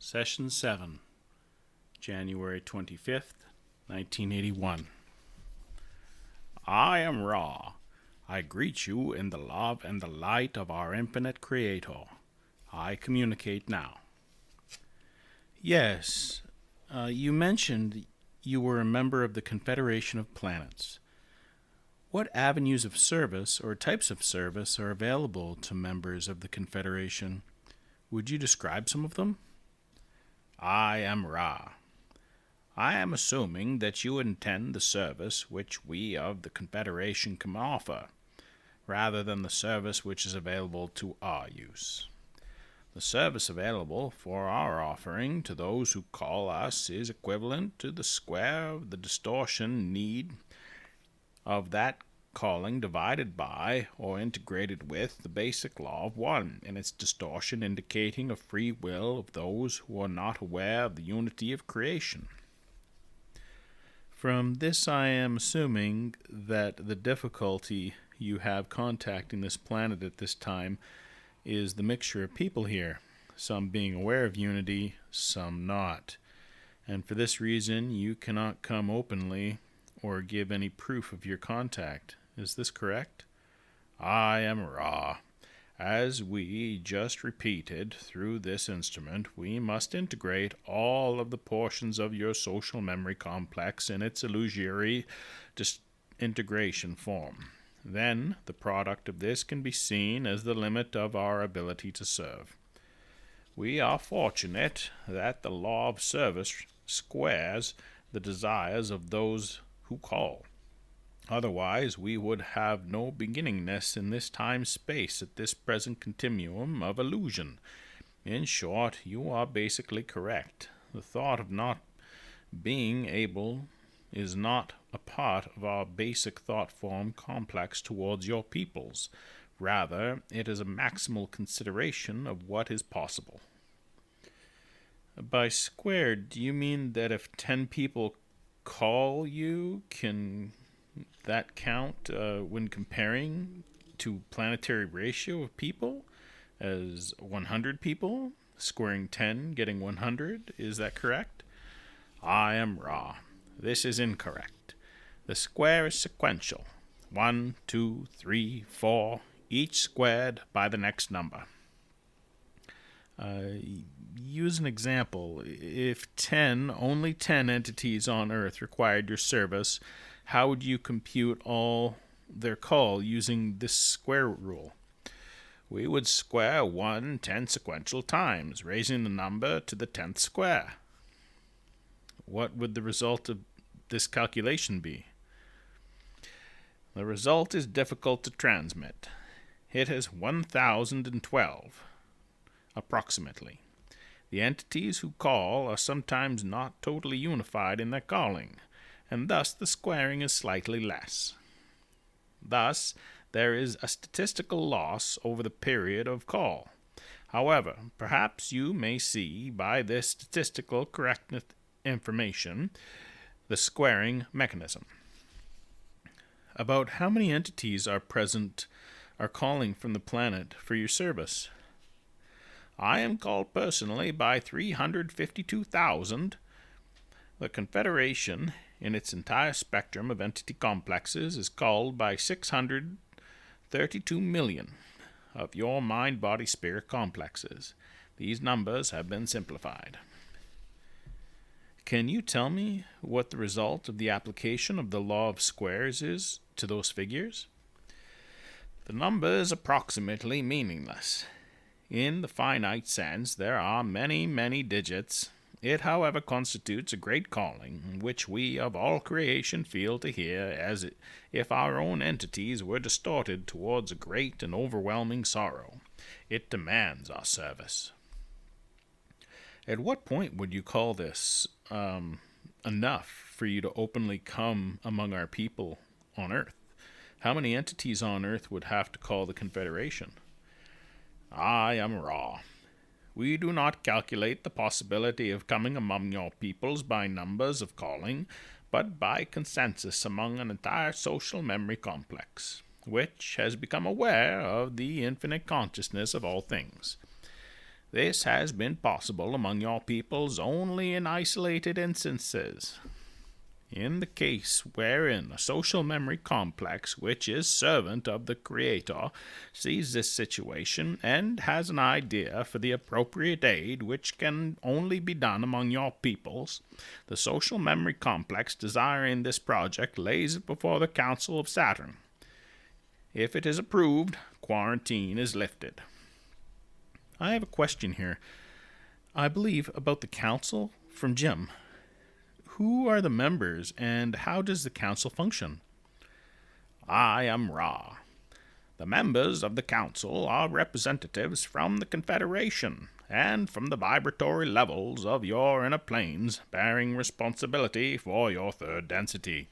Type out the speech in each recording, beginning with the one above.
Session 7, January 25th, 1981. I am Ra. I greet you in the love and the light of our infinite Creator. I communicate now. Yes, you mentioned you were a member of the Confederation of Planets. What avenues of service or types of service are available to members of the Confederation? Would you describe some of them? I am Ra. I am assuming that you intend the service which we of the Confederation can offer, rather than the service which is available to our use. The service available for our offering to those who call us is equivalent to the square of the distortion need of that calling divided by or integrated with the basic law of one, in its distortion indicating a free will of those who are not aware of the unity of creation. From this I am assuming that the difficulty you have contacting this planet at this time is the mixture of people here, some being aware of unity, some not. And for this reason you cannot come openly or give any proof of your contact. Is this correct? I am Ra. As we just repeated through this instrument, we must integrate all of the portions of your social memory complex in its illusory disintegration form. Then the product of this can be seen as the limit of our ability to serve. We are fortunate that the law of service squares the desires of those who call. Otherwise, we would have no beginningness in this time-space at this present continuum of illusion. In short, you are basically correct. The thought of not being able is not a part of our basic thought form complex towards your peoples. Rather, it is a maximal consideration of what is possible. By squared, do you mean that if 10 people call you, can that count when comparing to planetary ratio of people as 100 people, squaring 10, getting 100? Is that correct? I am Ra. This is incorrect. The square is sequential. 1, 2, 3, 4, each squared by the next number. Use an example. If only 10 entities on Earth required your service, how would you compute all their call using this square rule? We would square 1 10 sequential times, raising the number to the 10th square. What would the result of this calculation be? The result is difficult to transmit. It is 1012, approximately. The entities who call are sometimes not totally unified in their calling, and thus the squaring is slightly less. Thus, there is a statistical loss over the period of call. However, perhaps you may see by this statistical correctness information the squaring mechanism. About how many entities are calling from the planet for your service? I am called personally by 352,000. The Confederation, in its entire spectrum of entity complexes, is called by 632 million of your mind-body-spirit complexes. These numbers have been simplified. Can you tell me what the result of the application of the law of squares is to those figures? The number is approximately meaningless. In the finite sense, there are many, many digits. It, however, constitutes a great calling, which we of all creation feel to hear, as if our own entities were distorted towards a great and overwhelming sorrow. It demands our service. At what point would you call this enough for you to openly come among our people on Earth? How many entities on Earth would have to call the Confederation? I am Ra. We do not calculate the possibility of coming among your peoples by numbers of calling, but by consensus among an entire social memory complex, which has become aware of the infinite consciousness of all things. This has been possible among your peoples only in isolated instances. In the case wherein a social memory complex, which is servant of the Creator, sees this situation and has an idea for the appropriate aid which can only be done among your peoples, the social memory complex desiring this project lays it before the Council of Saturn. If it is approved, quarantine is lifted. I have a question here, I believe, about the council from Jim. Who are the members, and how does the council function? I am Ra. The members of the council are representatives from the Confederation and from the vibratory levels of your inner planes, bearing responsibility for your third density.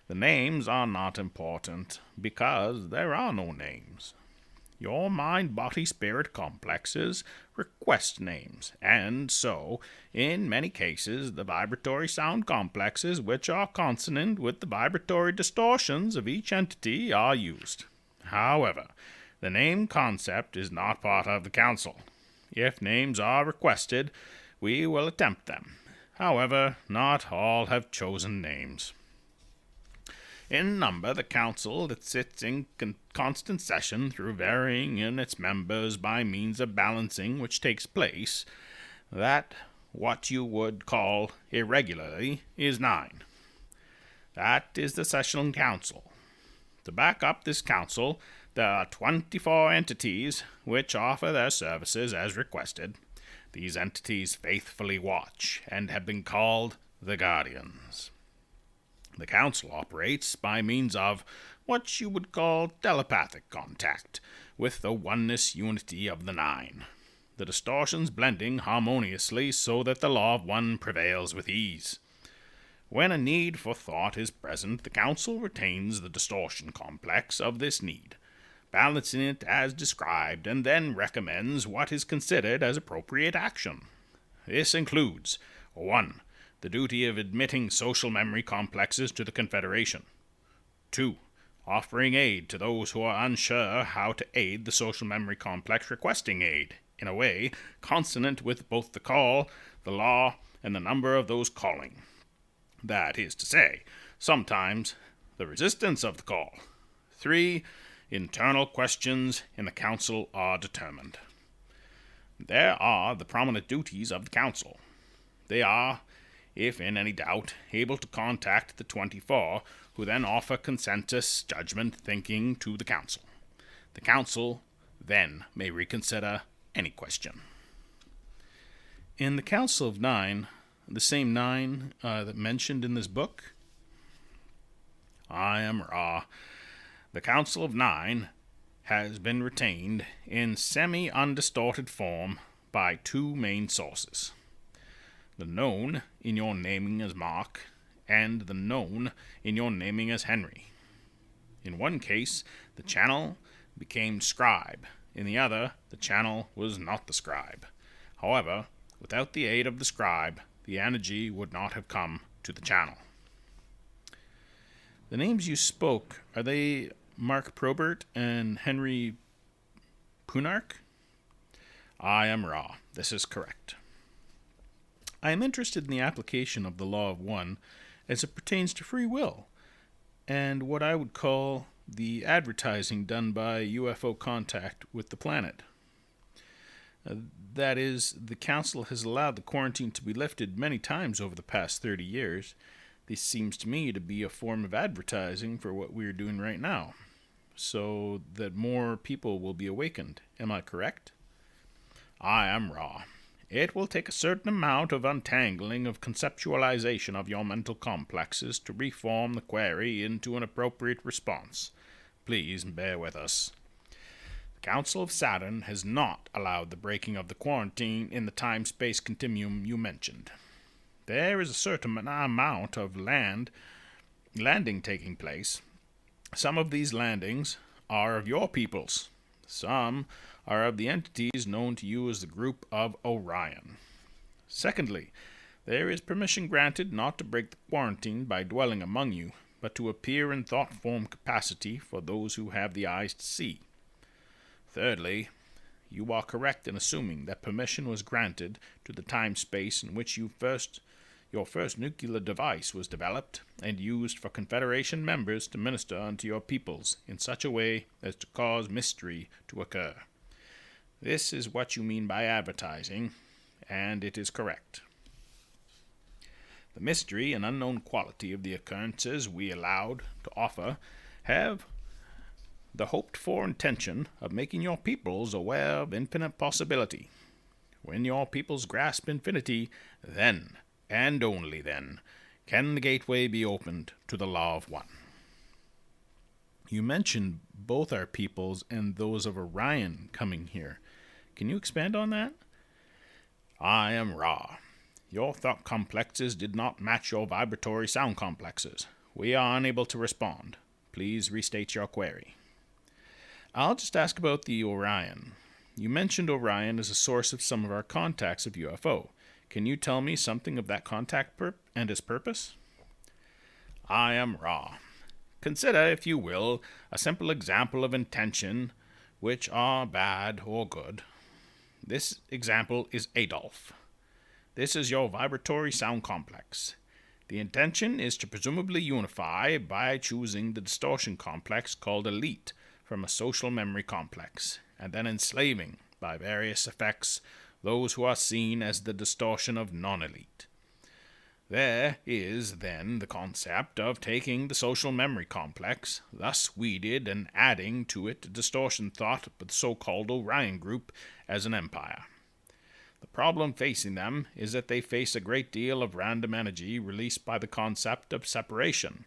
The names are not important, because there are no names. Your mind-body-spirit complexes request names, and so, in many cases, the vibratory sound complexes which are consonant with the vibratory distortions of each entity are used. However, the name concept is not part of the council. If names are requested, we will attempt them. However, not all have chosen names. In number, the council that sits in constant session through varying in its members by means of balancing which takes place, that what you would call irregularly is 9. That is the session council. To back up this council, there are 24 entities which offer their services as requested. These entities faithfully watch and have been called the Guardians. The council operates by means of what you would call telepathic contact with the oneness unity of the 9, the distortions blending harmoniously so that the law of one prevails with ease. When a need for thought is present, the council retains the distortion complex of this need, balancing it as described, and then recommends what is considered as appropriate action. This includes 1. The duty of admitting social memory complexes to the Confederation. 2. Offering aid to those who are unsure how to aid the social memory complex requesting aid, in a way consonant with both the call, the law, and the number of those calling. That is to say, sometimes the resistance of the call. 3. Internal questions in the council are determined. There are the prominent duties of the council. They are, if in any doubt, able to contact the 24, who then offer consensus, judgment, thinking to the council. The council then may reconsider any question. In the Council of 9, the same 9 that mentioned in this book? I am Ra. The Council of 9 has been retained in semi-undistorted form by 2 main sources. The known in your naming as Mark, and the known in your naming as Henry. In one case, the channel became scribe. In the other, the channel was not the scribe. However, without the aid of the scribe, the energy would not have come to the channel. The names you spoke, are they Mark Probert and Henry Punark? I am Ra. This is correct. I am interested in the application of the law of one as it pertains to free will, and what I would call the advertising done by UFO contact with the planet. That is, the council has allowed the quarantine to be lifted many times over the past 30 years. This seems to me to be a form of advertising for what we are doing right now, so that more people will be awakened. Am I correct? I am Ra. It will take a certain amount of untangling of conceptualization of your mental complexes to reform the query into an appropriate response. Please bear with us. The Council of Saturn has not allowed the breaking of the quarantine in the time-space continuum you mentioned. There is a certain amount of landing taking place. Some of these landings are of your peoples. Some are of the entities known to you as the group of Orion. Secondly, there is permission granted not to break the quarantine by dwelling among you, but to appear in thought-form capacity for those who have the eyes to see. Thirdly, you are correct in assuming that permission was granted to the time-space in which your first nuclear device was developed and used for Confederation members to minister unto your peoples in such a way as to cause mystery to occur. This is what you mean by advertising, and it is correct. The mystery and unknown quality of the occurrences we allowed to offer have the hoped-for intention of making your peoples aware of infinite possibility. When your peoples grasp infinity, then, and only then, can the gateway be opened to the Law of One. You mentioned both our peoples and those of Orion coming here. Can you expand on that? I am Ra. Your thought complexes did not match your vibratory sound complexes. We are unable to respond. Please restate your query. I'll just ask about the Orion. You mentioned Orion as a source of some of our contacts of UFO. Can you tell me something of that contact and its purpose? I am Ra. Consider, if you will, a simple example of intention, which are bad or good. This example is Adolf. This is your vibratory sound complex. The intention is to presumably unify by choosing the distortion complex called elite from a social memory complex, and then enslaving, by various effects, those who are seen as the distortion of non-elite. There is, then, the concept of taking the social memory complex, thus weeded, and adding to it distortion thought of the so-called Orion group as an empire. The problem facing them is that they face a great deal of random energy released by the concept of separation.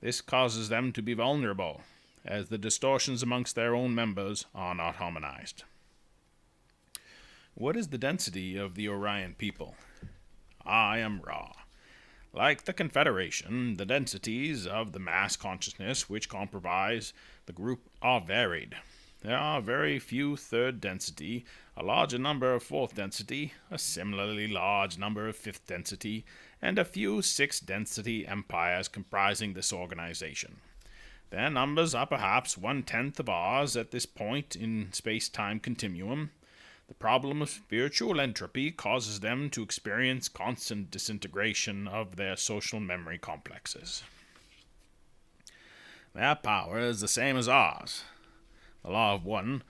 This causes them to be vulnerable, as the distortions amongst their own members are not harmonized. What is the density of the Orion people? I am Ra. Like the Confederation, the densities of the mass consciousness which comprise the group are varied. There are very few third density, a larger number of fourth density, a similarly large number of fifth density, and a few sixth density empires comprising this organization. Their numbers are perhaps 1/10 of ours at this point in space-time continuum. The problem of spiritual entropy causes them to experience constant disintegration of their social memory complexes. Their power is the same as ours. The Law of One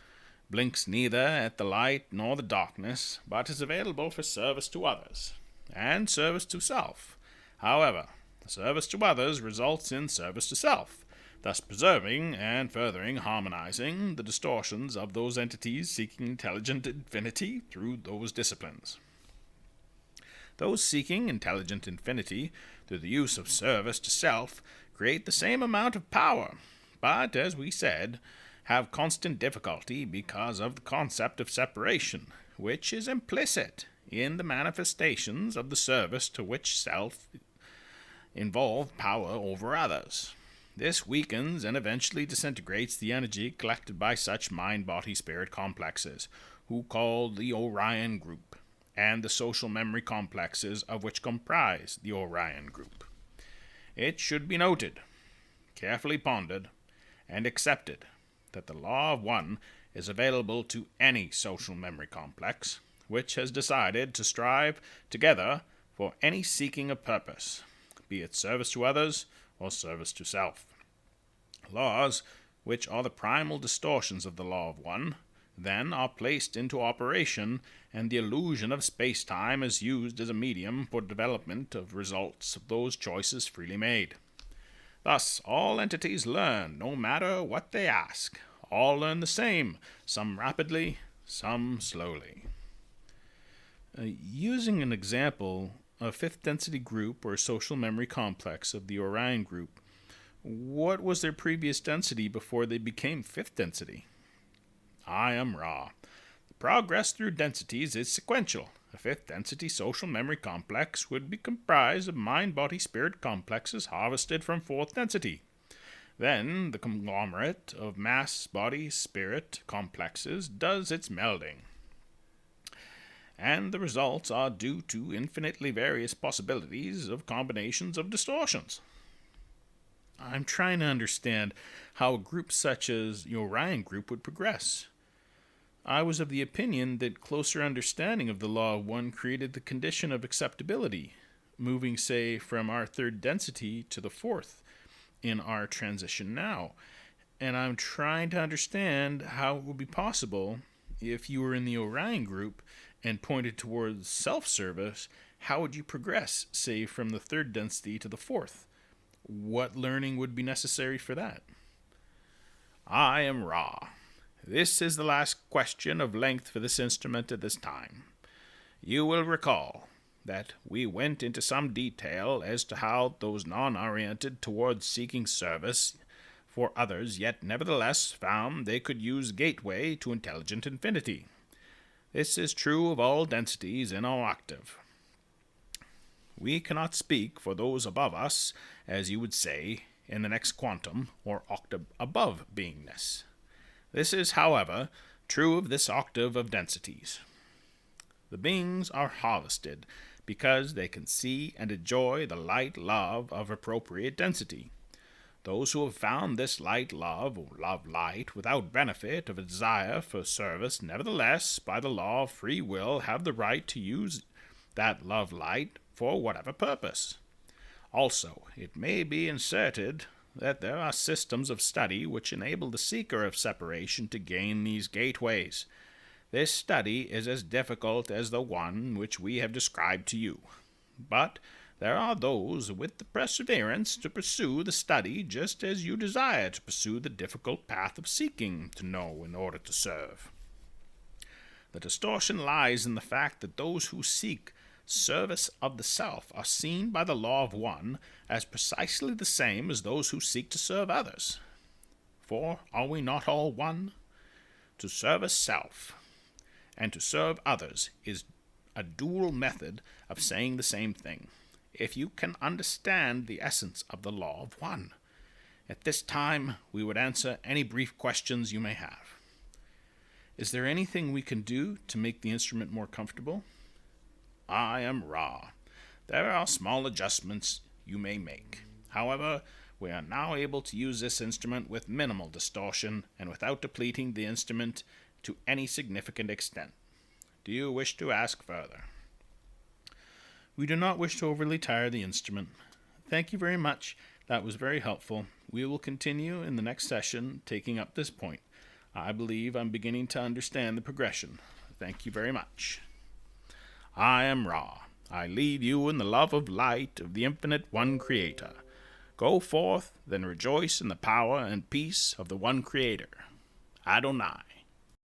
blinks neither at the light nor the darkness, but is available for service to others, and service to self. However, the service to others results in service to self, thus preserving and furthering harmonizing the distortions of those entities seeking intelligent infinity through those disciplines. Those seeking intelligent infinity through the use of service to self create the same amount of power, but, as we said, have constant difficulty because of the concept of separation, which is implicit in the manifestations of the service to which self involve power over others. This weakens and eventually disintegrates the energy collected by such mind-body-spirit complexes, who call the Orion group, and the social memory complexes of which comprise the Orion group. It should be noted, carefully pondered, and accepted that the Law of One is available to any social memory complex which has decided to strive together for any seeking of purpose, be it service to others or service to self. Laws, which are the primal distortions of the Law of One, then are placed into operation, and the illusion of space-time is used as a medium for development of results of those choices freely made. Thus, all entities learn, no matter what they ask. All learn the same, some rapidly, some slowly. Using an example, a fifth density group or social memory complex of the Orion group, what was their previous density before they became fifth density? I am Ra. The progress through densities is sequential. A fifth density social memory complex would be comprised of mind-body-spirit complexes harvested from fourth density. Then the conglomerate of mass-body-spirit complexes does its melding, and the results are due to infinitely various possibilities of combinations of distortions. I'm trying to understand how a group such as the Orion group would progress. I was of the opinion that closer understanding of the law of one created the condition of acceptability, moving, say, from our third density to the fourth in our transition now. And I'm trying to understand how it would be possible if you were in the Orion group and pointed towards self-service. How would you progress, say, from the third density to the fourth? What learning would be necessary for that? I am Ra. This is the last question of length for this instrument at this time. You will recall that we went into some detail as to how those non-oriented towards seeking service for others yet nevertheless found they could use gateway to intelligent infinity. This is true of all densities in our octave. We cannot speak for those above us, as you would say, in the next quantum, or octave above beingness. This is, however, true of this octave of densities. The beings are harvested because they can see and enjoy the light love of appropriate density. Those who have found this light love, or love light, without benefit of a desire for service, nevertheless, by the law of free will, have the right to use that love light for whatever purpose. Also, it may be inserted that there are systems of study which enable the seeker of separation to gain these gateways. This study is as difficult as the one which we have described to you, but there are those with the perseverance to pursue the study just as you desire to pursue the difficult path of seeking to know in order to serve. The distortion lies in the fact that those who seek service of the self are seen by the law of one as precisely the same as those who seek to serve others. For are we not all one? To serve a self and to serve others is a dual method of saying the same thing, if you can understand the essence of the law of one. At this time, we would answer any brief questions you may have. Is there anything we can do to make the instrument more comfortable? I am Ra. There are small adjustments you may make. However, we are now able to use this instrument with minimal distortion and without depleting the instrument to any significant extent. Do you wish to ask further? We do not wish to overly tire the instrument. Thank you very much. That was very helpful. We will continue in the next session taking up this point. I believe I'm beginning to understand the progression. Thank you very much. I am Ra. I leave you in the love of light of the infinite one Creator. Go forth, then rejoice in the power and peace of the one Creator. Adonai.